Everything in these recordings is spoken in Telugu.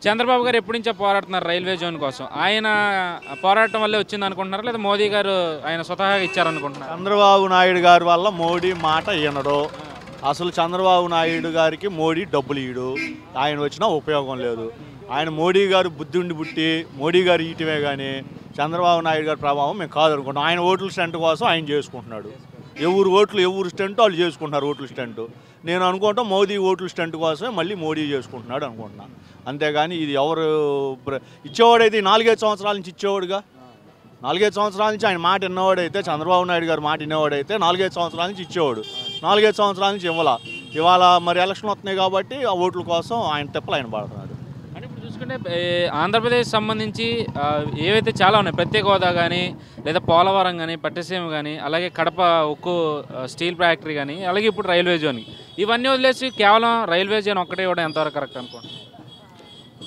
చంద్రబాబు గారు ఎప్పటి నుంచో పోరాడుతున్నారు రైల్వే జోన్ కోసం. ఆయన పోరాటం వల్లే వచ్చింది అనుకుంటున్నారా, లేదా మోదీ గారు ఆయన స్వతహాగా ఇచ్చారనుకుంటున్నారు? చంద్రబాబు నాయుడు గారి వల్ల మోడీ మాట వినడు. అసలు చంద్రబాబు నాయుడు గారికి మోడీ డబ్బులు ఇయ్యడు. ఆయన వచ్చినా ఉపయోగం లేదు. ఆయన మోడీ గారు బుద్ధి ఉండి పుట్టి మోడీ గారు ఇయటమే కానీ చంద్రబాబు నాయుడు గారి ప్రభావం మేము కాదనుకుంటాం. ఆయన ఓట్ల స్టంట్ కోసం ఆయన చేసుకుంటున్నాడు. ఎవరు స్టంట్ వాళ్ళు చేసుకుంటున్నారు ఓట్ల స్టంట్. నేను అనుకుంటాం మోదీ ఓట్ల స్టంట్ కోసమే మళ్ళీ మోడీ చేసుకుంటున్నాడు అనుకుంటున్నాను. అంతేగాని ఇది ఎవరు ఇచ్చేవాడైతే 4-5 సంవత్సరాల నుంచి ఇచ్చేవాడుగా. 4-5 సంవత్సరాల నుంచి ఆయన మాట విన్నవాడైతే, చంద్రబాబు నాయుడు గారు మాట వినేవాడైతే 4-5 సంవత్సరాల నుంచి ఇచ్చేవాడు. 4-5 సంవత్సరాల నుంచి ఇవాళ మరి ఎలక్షన్ వస్తున్నాయి కాబట్టి ఆ ఓట్ల కోసం ఆయన తిప్పలు ఆయన పడుతున్నాడు. అంటే ఇప్పుడు చూసుకుంటే ఆంధ్రప్రదేశ్ సంబంధించి ఏవైతే చాలా ఉన్నాయి, ప్రత్యేక హోదా కానీ, లేదా పోలవరం కానీ, పట్టిసీమ కానీ, అలాగే కడప ఉక్కు స్టీల్ ఫ్యాక్టరీ కానీ, అలాగే ఇప్పుడు రైల్వే జోన్, ఇవన్నీ వదిలేసి కేవలం రైల్వే జోన్ ఒక్కటే ఇవ్వడం ఎంతవరకు కరెక్ట్ అనుకోండి?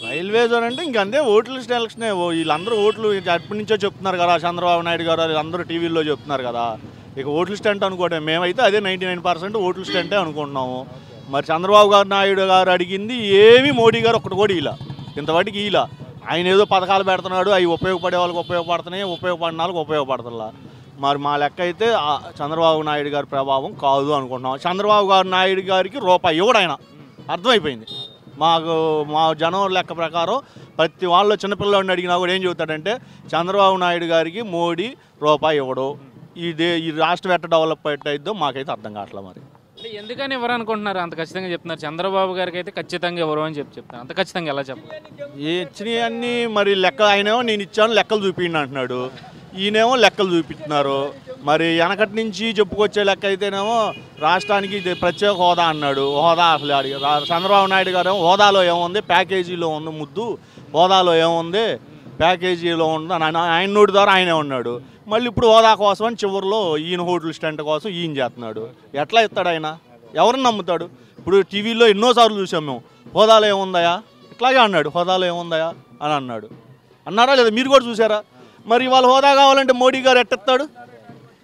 రైల్వే జోన్ అంటే ఇంకంతే ఓట్ల ఎలక్షనే. వీళ్ళందరూ ఓట్లు అప్పటి నుంచో చెప్తున్నారు కదా, చంద్రబాబు నాయుడు గారు అందరూ టీవీల్లో చెప్తున్నారు కదా. ఇక ఓట్ల స్టంట్ అనుకోవడం మేమైతే అదే 99% ఓట్ల స్టంటే అనుకుంటున్నాము. మరి చంద్రబాబు నాయుడు గారు అడిగింది ఏమీ మోడీ గారు ఒక్కటి కూడా ఇలా ఇంతవాటికి ఇలా. ఆయన ఏదో పథకాలు పెడుతున్నాడు, అవి ఉపయోగపడే వాళ్ళకి ఉపయోగపడుతున్నాయి, ఉపయోగపడిన వాళ్ళకి ఉపయోగపడుతున్నా. మరి మా లెక్క అయితే చంద్రబాబు నాయుడు గారి ప్రభావం కాదు అనుకుంటున్నాం. చంద్రబాబు నాయుడు గారికి రూపాయి ఇవ్వడు ఆయన, అర్థమైపోయింది. మా జనం లెక్క ప్రకారం ప్రతి వాళ్ళు చిన్నపిల్లవాడిని అడిగినా కూడా ఏం చెబుతాడంటే చంద్రబాబు నాయుడు గారికి మోడీ రూపాయి ఇవ్వడు. ఈ రాష్ట్రం ఎట్ట డెవలప్ అయిద్దో మాకైతే అర్థం కావట్లేదు. మరి ఎందుకని ఎవరు అనుకుంటున్నారు అంత ఖచ్చితంగా చెప్తున్నారు? చంద్రబాబు గారికి అయితే ఖచ్చితంగా ఎవరు అని చెప్తాను. అంత ఖచ్చితంగా ఎలా చెప్పాలి? ఇచ్చినవి అన్నీ మరి లెక్క. ఆయనేమో నేను ఇచ్చాను లెక్కలు చూపిండి అంటున్నాడు, ఈయనేమో లెక్కలు చూపిస్తున్నారు. మరి వెనకటి నుంచి చెప్పుకొచ్చే లెక్క అయితేనేమో రాష్ట్రానికి ప్రత్యేక హోదా అన్నాడు. హోదా అసలు చంద్రబాబు నాయుడు గారు హోదాలో ఏముంది, ప్యాకేజీలో ఉంది ముద్దు, హోదాలో ఏముంది, ప్యాకేజీలో ఉంది అని ఆయన నోటి ద్వారా ఆయనే ఉన్నాడు. మళ్ళీ ఇప్పుడు హోదా కోసం అని చివరిలో ఈయన హోటల్ స్టంట్ కోసం ఈయన చేస్తున్నాడు. ఎట్లా ఇస్తాడు ఆయన? ఎవరిని నమ్ముతాడు? ఇప్పుడు టీవీలో ఎన్నోసార్లు చూసాం మేము, హోదాలో ఏముందయా ఇట్లాగే అన్నాడు, హోదాలో ఏముందయా అని అన్నారా లేదా? మీరు కూడా చూసారా? మరి ఇవాళ హోదా కావాలంటే మోడీ గారు ఎట్టెత్తాడు,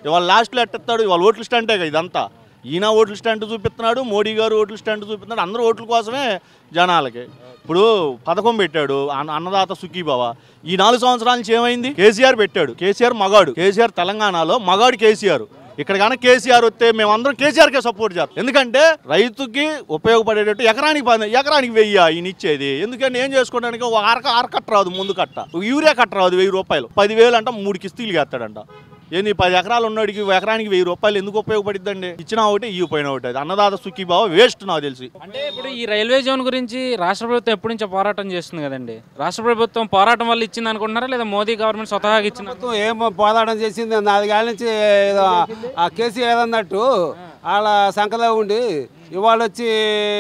ఇవాళ లాస్ట్లో ఎట్టెత్తాడు? ఇవాళ ఓట్ల స్టంటే కదా ఇదంతా. ఈయన ఓట్ల స్టంట్ చూపిస్తున్నాడు, మోడీ గారు ఓట్ల స్టంట్ చూపిస్తున్నాడు. అందరూ ఓట్ల కోసమే జనాలకి. ఇప్పుడు పథకం పెట్టాడు అన్నదాత సుఖీభవ. ఈ 4 సంవత్సరాల నుంచి ఏమైంది? కేసీఆర్ పెట్టాడు. కేసీఆర్ మగాడు, కేసీఆర్ తెలంగాణలో మగాడు కేసీఆర్. ఇక్కడ కానీ కేసీఆర్ వస్తే మేమందరం కేసీఆర్కే సపోర్ట్ చేస్తాం. ఎందుకంటే రైతుకి ఉపయోగపడేటట్టు ఎకరానికి 1000 ఈయన ఇచ్చేది. ఎందుకంటే ఏం చేసుకోవడానికి ఆరకట్ట రాదు, ముందు కట్ట యూరియా కట్ట రాదు, 1000 రూపాయలు, 10,000 అంట 3 కిస్తీలు వేస్తాడంట. ఏంది 10 ఎకరాలు ఉన్నాడికి ఎకరానికి 1000 రూపాయలు ఎందుకు ఉపయోగపడిద్దండి? ఇచ్చినా ఒకటి ఇవ్వపోయినా ఒకటి. అది అన్నదాత సుఖీభావ వేస్ట్ నాకు తెలిసి. అంటే ఇప్పుడు ఈ రైల్వే జోన్ గురించి రాష్ట్ర ప్రభుత్వం ఎప్పటి నుంచో పోరాటం చేస్తుంది కదండి. రాష్ట్ర ప్రభుత్వం పోరాటం వల్ల ఇచ్చింది అనుకుంటున్నారా, లేదా మోదీ గవర్నమెంట్ స్వతహాగా ఇచ్చింది? ఏం పోరాటం చేసింది? 4 ఏళ్ళ నుంచి ఆ కేసీఆర్ ఏదన్నట్టు వాళ్ళ సంకలో ఉండి ఇవాళ వచ్చి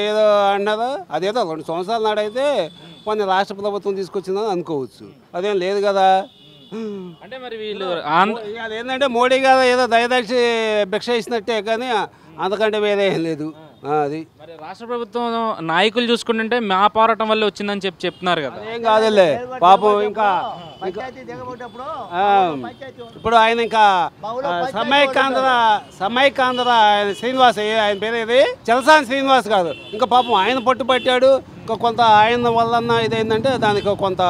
ఏదో అన్నదా. అదేదో 2 సంవత్సరాల నాడైతే కొన్ని రాష్ట్ర ప్రభుత్వం తీసుకొచ్చిందని అనుకోవచ్చు. అదేం లేదు కదా. అంటే మరి వీళ్ళు ఏంటంటే మోడీ గారు ఏదో దయదాక్షి భిక్ష ఇచ్చినట్టే కానీ అంతకంటే వేరే ఏం లేదు. అది మరి రాష్ట్ర ప్రభుత్వం నాయకులు చూసుకుంటుంటే మా పోరాటం వల్ల వచ్చిందని చెప్తున్నారు కదా. ఏం కాదులే పాపం. ఇంకా ఇప్పుడు ఆయన ఇంకా సమైకాంధ్ర ఆయన శ్రీనివాస్, ఆయన పేరు ఏది చలసాని శ్రీనివాస్ కాదు, ఇంకా పాపం ఆయన పట్టుపట్టాడు. ఇంకా కొంత ఆయన వల్ల ఇదేంటంటే దానికి కొంత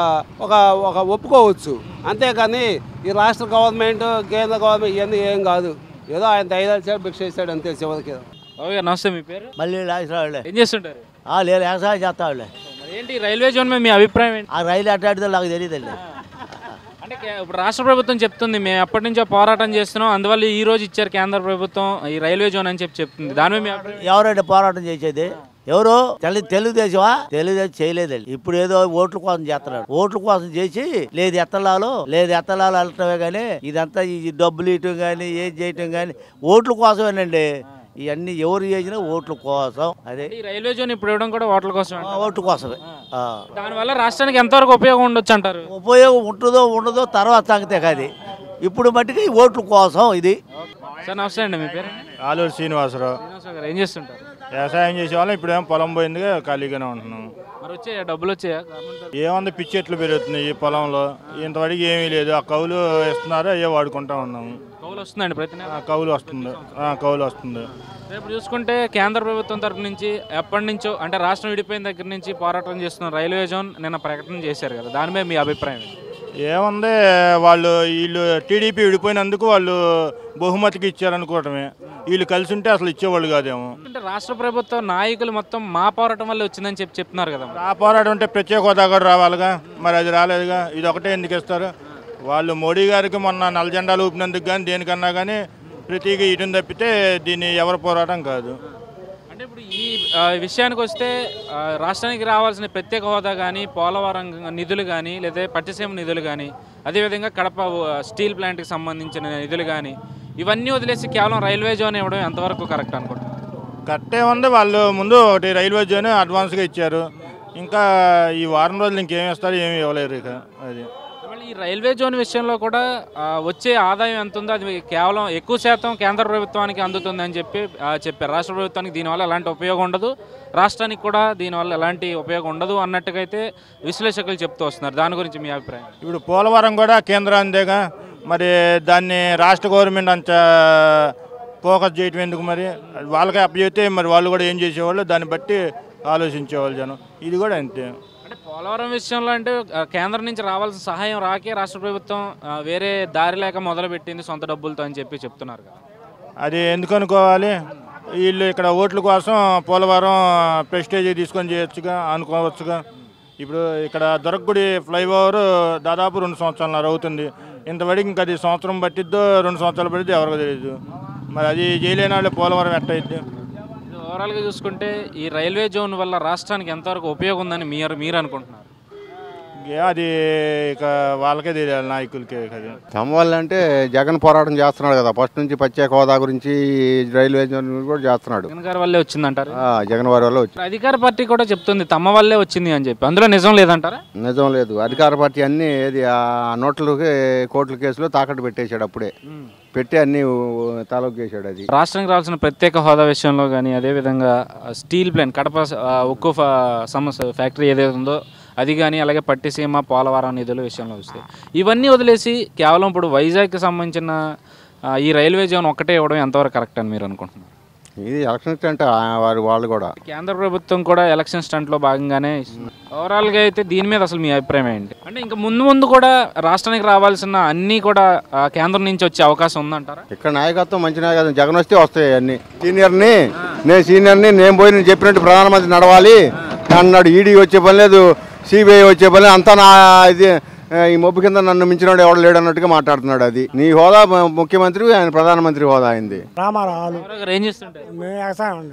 ఒక ఒప్పుకోవచ్చు. అంతేకాని ఈ రాష్ట్ర గవర్నమెంట్, కేంద్ర గవర్నమెంట్ ఇవన్నీ ఏం కాదు. ఏదో ఆయన దయదాల్చాడు, భిక్ష ఇస్తాడు అంతే చివరికి. ఓకే, నమస్తే. మీ పేరు? మళ్ళీ రాజరావులే. ఏం చేస్తుంటారు? లేదు, వ్యవసాయం చేస్తావులే. ఏంటి రైల్వే జోన్ మీద మీ అభిప్రాయం ఏంటి? ఆ రైలు అట్టాడితే నాకు తెలియదండి. అంటే ఇప్పుడు రాష్ట్ర ప్రభుత్వం చెప్తుంది మేము ఎప్పటి నుంచో పోరాటం చేస్తున్నాం, అందువల్ల ఈ రోజు ఇచ్చారు కేంద్ర ప్రభుత్వం ఈ రైల్వే జోన్ అని చెప్తుంది. దాని మీద ఎవరంటే పోరాటం చేసేది? ఎవరు? తెలుగుదేశమా? తెలుగుదేశం చేయలేదండి. ఇప్పుడు ఏదో ఓట్ల కోసం చేస్తున్నాడు. ఓట్ల కోసం చేసి లేదు ఎత్తలాలో వెళ్ళటమే కానీ ఇదంతా ఈ డబ్బులు ఇవ్వటం కానీ ఏం చేయటం కానీ ఓట్ల కోసమేనండి. ఇవన్నీ ఎవరు చేసినా ఓట్ల కోసం. అదే రైల్వే జోన్ ఇప్పుడు ఇవ్వడం కూడా ఓట్ల కోసం, ఓట్ల కోసమే. దానివల్ల రాష్ట్రానికి ఎంతవరకు ఉపయోగం ఉండొచ్చు అంటారు? ఉపయోగం ఉంటుందో ఉండదో తర్వాత సంగతే కాదు. ఇప్పుడు మట్టికి ఓట్ల కోసం ఇది. సార్ నమస్తే అండి. మీ పేరు? ఆలూరు శ్రీనివాసరావు. ఏం చేస్తుంటారు? వ్యవసాయం చేసేవాళ్ళం ఇప్పుడేమో పొలం పోయింది ఖాళీగానే ఉంటున్నాం. మరి వచ్చాయా డబ్బులు వచ్చాయా? ఏముంది పిచ్చి చెట్లు పెరుగుతున్నాయి ఈ పొలంలో, ఇంతవరకు ఏమీ లేదు. ఆ కౌలు ఇస్తున్నారు, అయ్యే వాడుకుంటా ఉన్నాము. కౌలు వస్తుందండి ప్రతి నెల? కౌలు వస్తుంది, కౌలు వస్తుంది. రేపు చూసుకుంటే కేంద్ర ప్రభుత్వం తరపు నుంచి ఎప్పటి నుంచో అంటే రాష్ట్రం విడిపోయిన దగ్గర నుంచి పోరాటం చేస్తున్న రైల్వే జోన్ నిన్న ప్రకటన చేశారు కదా, దాని మీద మీ అభిప్రాయం ఏంటి? ఏముంది, వీళ్ళు టీడీపీ విడిపోయినందుకు వాళ్ళు బహుమతికి ఇచ్చారనుకోవటమే. వీళ్ళు కలిసి ఉంటే అసలు ఇచ్చేవాళ్ళు కాదేమో. అంటే రాష్ట్ర ప్రభుత్వ నాయకులు మొత్తం మా పోరాటం వల్ల వచ్చిందని చెప్తున్నారు కదా. ఆ పోరాటం అంటే ప్రత్యేక హోదా కూడా రావాలిగా, మరి అది రాలేదుగా. ఇది ఒకటే ఎందుకు ఇస్తారు వాళ్ళు? మోడీ గారికి మొన్న నల్ల జెండాలు ఊపినందుకు కానీ దేనికన్నా కానీ ప్రతిగా ఇటుని తప్పితే దీన్ని ఎవరి పోరాటం కాదు. అంటే ఇప్పుడు ఈ విషయానికి వస్తే రాష్ట్రానికి రావాల్సిన ప్రత్యేక హోదా కానీ, పోలవరం నిధులు కానీ, లేదా పట్టిసీమ నిధులు కానీ, అదేవిధంగా కడప స్టీల్ ప్లాంట్కి సంబంధించిన నిధులు కానీ, ఇవన్నీ వదిలేసి కేవలం రైల్వే జోన్ ఇవ్వడం ఎంతవరకు కరెక్ట్ అనుకుంటున్నారు? కరెక్టే ఉంది. వాళ్ళు ముందు ఒకటి రైల్వే జోన్ అడ్వాన్స్గా ఇచ్చారు, ఇంకా ఈ వారం రోజులు ఇంకేమి ఇస్తారు, ఏమి ఇవ్వలేరు ఇక. అది ఈ రైల్వే జోన్ విషయంలో కూడా వచ్చే ఆదాయం ఎంత ఉందో అది కేవలం ఎక్కువ శాతం కేంద్ర ప్రభుత్వానికి అందుతుంది అని చెప్పారు. రాష్ట్ర ప్రభుత్వానికి దీనివల్ల ఎలాంటి ఉపయోగం ఉండదు, రాష్ట్రానికి కూడా దీనివల్ల ఎలాంటి ఉపయోగం ఉండదు అన్నట్టుగా అయితే విశ్లేషకులు చెప్తూ వస్తున్నారు. దాని గురించి మీ అభిప్రాయం? ఇప్పుడు పోలవరం కూడా కేంద్రాందేగా, మరి దాన్ని రాష్ట్ర గవర్నమెంట్ అంత ఫోకస్ చేయటం ఎందుకు? మరి వాళ్ళకే అప్పచెప్తే మరి వాళ్ళు కూడా ఏం చేసేవాళ్ళు, దాన్ని బట్టి ఆలోచించేవాళ్ళు జనం. ఇది కూడా అంతే. అంటే పోలవరం విషయంలో అంటే కేంద్రం నుంచి రావాల్సిన సహాయం రాకే రాష్ట్ర ప్రభుత్వం వేరే దారి లేక మొదలుపెట్టింది సొంత డబ్బులతో అని చెప్తున్నారు కదా. అది ఎందుకు అనుకోవాలి? వీళ్ళు ఇక్కడ ఓట్ల కోసం పోలవరం ప్రెస్టేజ్ తీసుకొని చేయొచ్చుగా, అనుకోవచ్చుగా. ఇప్పుడు ఇక్కడ దొరకగుడి ఫ్లైఓవర్ దాదాపు 2 సంవత్సరాలు అవుతుంది. ఇంతవరకు ఇంకా అది సంవత్సరం పట్టిద్దో 2 సంవత్సరాలు పట్టిద్దో ఎవరికి తెలియదు. మరి అది చేయలేని వాళ్ళు పోలవరం ఎట్టయిద్ది? ఓవరాల్గా చూసుకుంటే ఈ రైల్వే జోన్ వల్ల రాష్ట్రానికి ఎంతవరకు ఉపయోగం ఉందని మీరు అనుకుంటున్నారు? అది ఇక వాళ్ళకే తెలియాలి, నాయకులకే కదా. తమ వల్ల అంటే జగన్ పోరాటం చేస్తున్నాడు కదా, ఫస్ట్ నుంచి ప్రత్యేక హోదా గురించి రైల్వే జోన్ కూడా చేస్తున్నాడు. జగన్ గారి వల్లే వచ్చిందంటారు? జగన్ వారి వల్ల వచ్చింది. అధికార పార్టీ కూడా చెప్తుంది తమ వల్లే వచ్చింది అని చెప్పి, అందులో నిజం లేదంటారా? నిజం లేదు. అధికార పార్టీ అన్ని ఏది ఆ నోట్లకి కోట్ల కేసులో తాకట్టు పెట్టేశాడు, అప్పుడే పెట్టి అన్ని తాలూకు చేశాడు. అది రాష్ట్రానికి రావాల్సిన ప్రత్యేక హోదా విషయంలో కానీ, అదేవిధంగా స్టీల్ ప్లాంట్ కడప ఉక్కు సమస్య ఫ్యాక్టరీ ఏదైతే ఉందో అది కానీ, అలాగే పట్టిసీమ పోలవరం నిధుల విషయంలో వస్తే ఇవన్నీ వదిలేసి కేవలం ఇప్పుడు వైజాగ్కి సంబంధించిన ఈ రైల్వే జోన్ ఒక్కటే ఇవ్వడం ఎంతవరకు కరెక్ట్ అని మీరు అనుకుంటున్నారు? ఇది ఎలక్షన్ స్టంట్ వాళ్ళు కూడా, కేంద్ర ప్రభుత్వం కూడా ఎలక్షన్ స్టంట్లో భాగంగానే ఇస్తుంది. ఓవరాల్గా అయితే దీని మీద అసలు మీ అభిప్రాయం ఏంటి? అంటే ఇంకా ముందు కూడా రాష్ట్రానికి రావాల్సిన అన్నీ కూడా కేంద్రం నుంచి వచ్చే అవకాశం ఉందంటారా? ఇక్కడ నాయకత్వం మంచి నాయకత్వం, జగన్ వస్తే వస్తాయి అన్ని. నేను సీనియర్ని నేను పోయి నేను చెప్పినట్టు ప్రధానమంత్రి నడవాలి అన్నాడు. ఈడీ వచ్చే పని లేదు, సిబిఐ వచ్చే పని, అంతా నా ఇది ఈ మొబ్బు కింద నన్ను మించినోడు ఎవడు లేడు అన్నట్టుగా మాట్లాడుతున్నాడు. అది నీ హోదా ముఖ్యమంత్రి, ఆయన ప్రధానమంత్రి హోదా అయింది.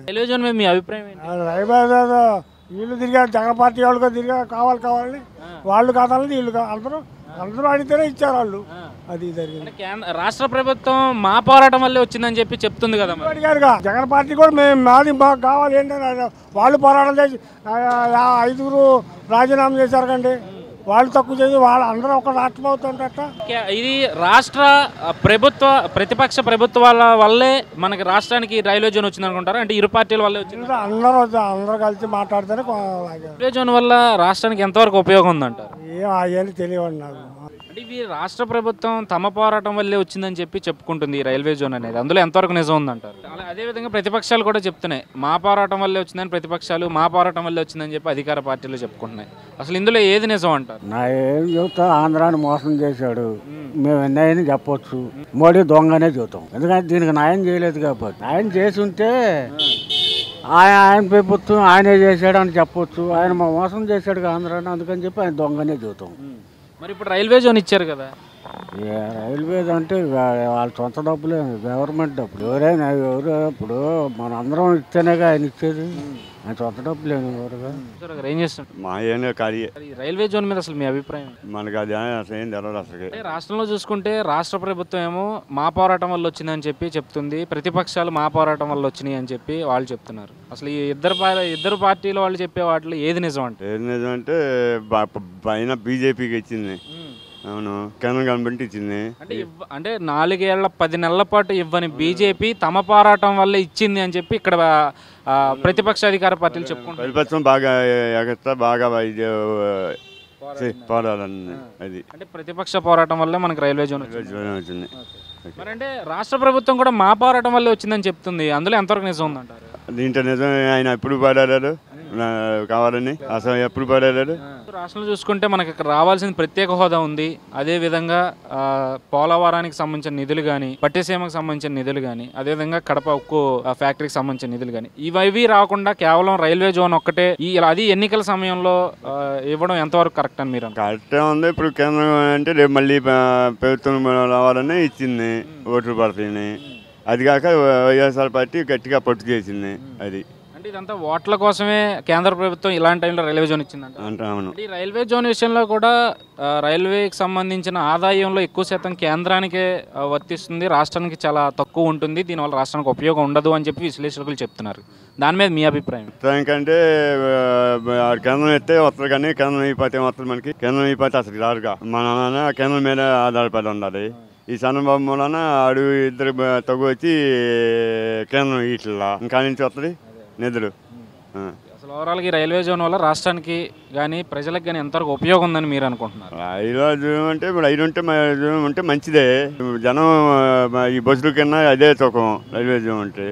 రైల్వే జోన్ మీద మీ అభిప్రాయం ఏంటి? వీళ్ళు తిరిగారు, జగన్ పార్టీ వాళ్ళు తిరిగా కావాలని వాళ్ళు కాదని వీళ్ళు అందరూ అడిగితేనే ఇచ్చారు వాళ్ళు. అది జరిగింది. రాష్ట్ర ప్రభుత్వం మా పోరాటం వల్లే వచ్చిందని చెప్తుంది కదా. అడిగారుగా జగన్ పార్టీ కూడా మాకు కావాలి ఏంటంటే వాళ్ళు పోరాటం చేసి 5 రాజీనామా చేశారు కండి. వాళ్ళు తక్కువ చేసి వాళ్ళు అందరూ ఒక రాష్ట్రం అవుతుంట. ఇది రాష్ట్ర ప్రతిపక్ష ప్రభుత్వాల వల్లే మనకి రాష్ట్రానికి రైల్వే జోన్ వచ్చింది అనుకుంటారా? అంటే ఇరు పార్టీల వల్లే వచ్చింది? అందరూ కలిసి మాట్లాడితేనే రైల్వే జోన్ వల్ల రాష్ట్రానికి ఎంతవరకు ఉపయోగం ఉందంటారు? అవన్నీ తెలియదు నాకు. అంటే ఇవి రాష్ట్ర ప్రభుత్వం తమ పోరాటం వల్లే వచ్చిందని చెప్పుకుంటుంది ఈ రైల్వే జోన్ అనేది, అందులో ఎంతవరకు నిజం ఉందంటారు? అదేవిధంగా ప్రతిపక్షాలు కూడా చెప్తున్నాయి మా పోరాటం వల్లే వచ్చిందని, ప్రతిపక్షాలు మా పోరాటం వల్లే వచ్చిందని చెప్పి అధికార పార్టీలు చెప్పుకుంటున్నాయి. అసలు ఇందులో ఏది నిజం అంటారు? నా ఏం చెబుతా, ఆంధ్రాని మోసం చేశాడు మేము ఎన్నైనా చెప్పొచ్చు, మోడీ దొంగనే చెబుతాం. ఎందుకంటే దీనికి న్యాయం చేయలేదు కాబట్టి. న్యాయం చేసి ఉంటే ఆయన ప్రభుత్వం ఆయనే చేశాడు అని చెప్పొచ్చు. ఆయన మోసం చేశాడు ఆంధ్రాని, అందుకని చెప్పి ఆయన దొంగనే చెబుతాం. మరి ఇప్పుడు రైల్వే జోన్ ఇచ్చారు కదా, రైల్వేస్ అంటే వాళ్ళ సొంత డబ్బులే, గవర్నమెంట్ డబ్బులు. ఎవరు ఇప్పుడు మన అందరం ఇస్తేనేగా ఆయన ఇచ్చేది, ఆయన సొంత డబ్బులేను. ఎవరుగా ఏం చేస్తారు? మా ఏమో ఖాళీ. రైల్వే జోన్ మీద అసలు మీ అభిప్రాయం? మనకు అది అసలు ఏం తెలియదు. అసలు రాష్ట్రంలో చూసుకుంటే రాష్ట్ర ప్రభుత్వం ఏమో మా పోరాటం వల్ల వచ్చిందని చెప్తుంది, ప్రతిపక్షాలు మా పోరాటం వల్ల వచ్చినాయి అని చెప్పి వాళ్ళు చెప్తున్నారు. అసలు ఈ ఇద్దరు పార్టీలు వాళ్ళు చెప్పే వాటిలో ఏది నిజం అంటే? ఏది నిజం అంటే పైన బీజేపీకి ఇచ్చింది, అవును కేంద్రం గవర్నమెంట్ ఇచ్చింది. అంటే అంటే 4 ఏళ్ల 10 నెలల పాటు ఇవ్వని బీజేపీ తమ పోరాటం వల్ల ఇచ్చింది అని చెప్పి ఇక్కడ ప్రతిపక్ష అధికార పార్టీలు చెప్పుకుంటారు. ప్రతిపక్షం బాగా ఎగస్తా బాగా ఇది పోరాడాలని అది. అంటే ప్రతిపక్ష పోరాటం వల్లే మనకి రైల్వే జోన్ వచ్చింది. మరి అంటే రాష్ట్ర ప్రభుత్వం కూడా మా పోరాటం వల్లే వచ్చిందని చెప్తుంది. అందులో ఎంతవరకు నిజం ఉందంటారు? దీంట్లో నిజం ఆయన ఎప్పుడు పోరాడారు కావాలని అసలు ఎప్పుడు పోరాడారు? రాష్ట్రంలో చూసుకుంటే మనకి ఇక్కడ రావాల్సిన ప్రత్యేక హోదా ఉంది. అదేవిధంగా పోలవరానికి సంబంధించిన నిధులు కానీ, పట్టిసీమకు సంబంధించిన నిధులు కానీ, అదేవిధంగా కడప ఉక్కు ఫ్యాక్టరీకి సంబంధించిన నిధులు కానీ ఇవి రాకుండా కేవలం రైల్వే జోన్ ఒక్కటే అది ఎన్నికల సమయంలో ఇవ్వడం ఎంతవరకు కరెక్ట్ అని మీరు? కరెక్టే ఉంది. ఇప్పుడు కేంద్రం అంటే రేపు మళ్ళీ ప్రభుత్వం రావాలని ఇచ్చింది, ఓట్లు పడతాయని. అది కాక వైఎస్ఆర్ పార్టీ గట్టిగా పట్టు చేసింది. అది అంటే ఇదంతా ఓట్ల కోసమే కేంద్ర ప్రభుత్వం ఇలాంటి టైంలో రైల్వే జోన్ ఇచ్చిందంట. అవును. ఈ రైల్వే జోన్ విషయంలో కూడా రైల్వేకి సంబంధించిన ఆదాయంలో ఎక్కువ శాతం కేంద్రానికే వర్తిస్తుంది, రాష్ట్రానికి చాలా తక్కువ ఉంటుంది. దీనివల్ల రాష్ట్రానికి ఉపయోగం ఉండదు అని చెప్పి విశ్లేషకులు చెప్తున్నారు. దాని మీద మీ అభిప్రాయం? ఎందుకంటే కేంద్రం ఎత్తే వస్తారు కానీ కేంద్రం అయిపోతే వస్తుంది. మనకి కేంద్రం అయిపోతే అసలు రారుగా. మన నాన్న కేంద్రం మీద ఆధారపడి ఉండాలి. ఈ చంద్రబాబు మూలన ఆడు ఇద్దరు తగ్గు వచ్చి కేంద్రం ఇట్లా ఇంకా నుంచి వస్తుంది నిధులు. అసలు ఓవరాల్గా రైల్వే జోన్ వల్ల రాష్ట్రానికి కానీ ప్రజలకు కానీ ఎంతవరకు ఉపయోగం ఉందని మీరు అనుకుంటున్నారు? రైల్వే జోన్ అంటే ఇప్పుడు జోన్ ఉంటే మంచిదే. జనం ఈ బస్సుల కన్నా అదే సుఖం రైల్వే జోన్ ఉంటే.